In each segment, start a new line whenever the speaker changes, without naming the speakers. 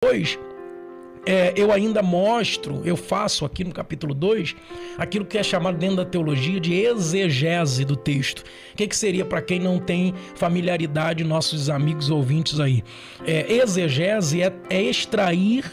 depois eu ainda eu faço aqui no capítulo 2, aquilo que é chamado dentro da teologia de exegese do texto. O que seria, para quem não tem familiaridade, nossos amigos ouvintes aí? Exegese é extrair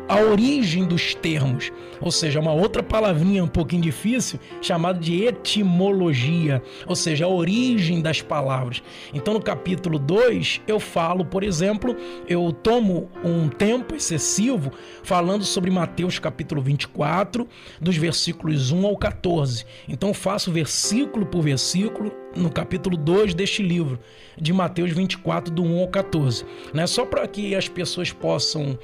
a origem dos termos, ou seja, uma outra palavrinha um pouquinho difícil, chamada de etimologia, ou seja, a origem das palavras. Então, no capítulo 2, eu falo, por exemplo, eu tomo um tempo excessivo falando sobre Mateus capítulo 24, dos versículos 1 ao 14. Então, eu faço versículo por versículo no capítulo 2 deste livro, de Mateus 24, do 1 ao 14. Né? Só para que as pessoas possam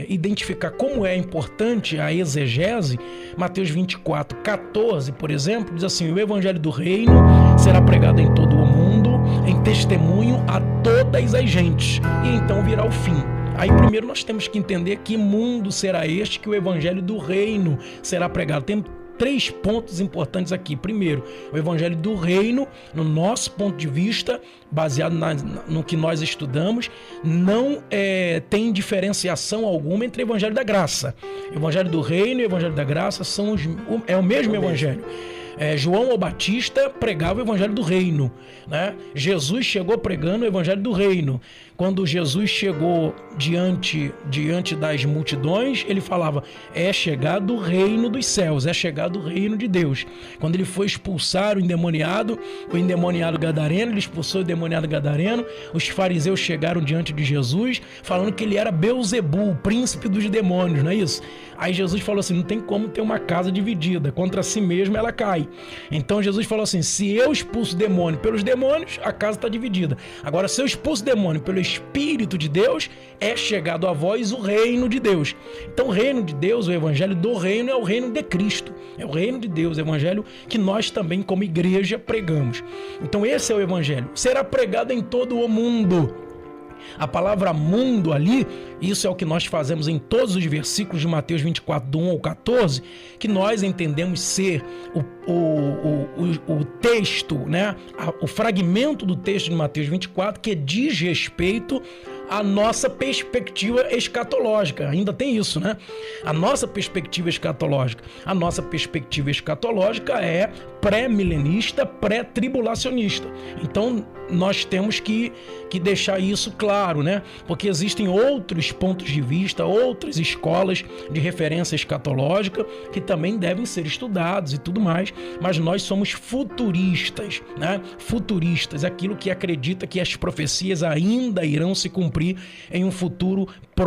identificar como é importante a exegese, Mateus 24, 14, por exemplo, diz assim: o evangelho do reino será pregado em todo o mundo, em testemunho a todas as gentes, e então virá o fim. Aí primeiro nós temos que entender que mundo será este que o evangelho do reino será pregado. Tem 3 pontos importantes aqui. Primeiro, o evangelho do reino, no nosso ponto de vista, baseado no que nós estudamos, não tem diferenciação alguma entre o evangelho da graça. O evangelho do reino e o evangelho da graça é o mesmo evangelho. João o Batista pregava o evangelho do reino, né? Jesus chegou pregando o evangelho do reino. Quando Jesus chegou diante das multidões, ele falava: é chegado o reino dos céus, é chegado o reino de Deus. Quando ele foi expulsar o endemoniado gadareno, ele expulsou o endemoniado gadareno. Os fariseus chegaram diante de Jesus falando que ele era Beelzebul, o príncipe dos demônios, não é isso? Aí Jesus falou assim: não tem como ter uma casa dividida, contra si mesmo ela cai. Então Jesus falou assim: se eu expulso demônio pelos demônios, a casa está dividida. Agora, se eu expulso demônio pelo Espírito de Deus, é chegado a vós o reino de Deus. Então o reino de Deus, o evangelho do reino, é o reino de Cristo, é o reino de Deus, o evangelho que nós também como igreja pregamos. Então esse é o evangelho, será pregado em todo o mundo. A palavra mundo ali, isso é o que nós fazemos em todos os versículos de Mateus 24, do 1 ao 14, que nós entendemos ser o texto, né? O fragmento do texto de Mateus 24 que diz respeito à nossa perspectiva escatológica. Ainda tem isso, né? A nossa perspectiva escatológica. A nossa perspectiva escatológica é pré-milenista, pré-tribulacionista. Então, nós temos que deixar isso claro, né? Porque existem outros pontos de vista, outras escolas de referência escatológica que também devem ser estudados e tudo mais, mas nós somos futuristas, né? Futuristas, aquilo que acredita que as profecias ainda irão se cumprir em um futuro próximo.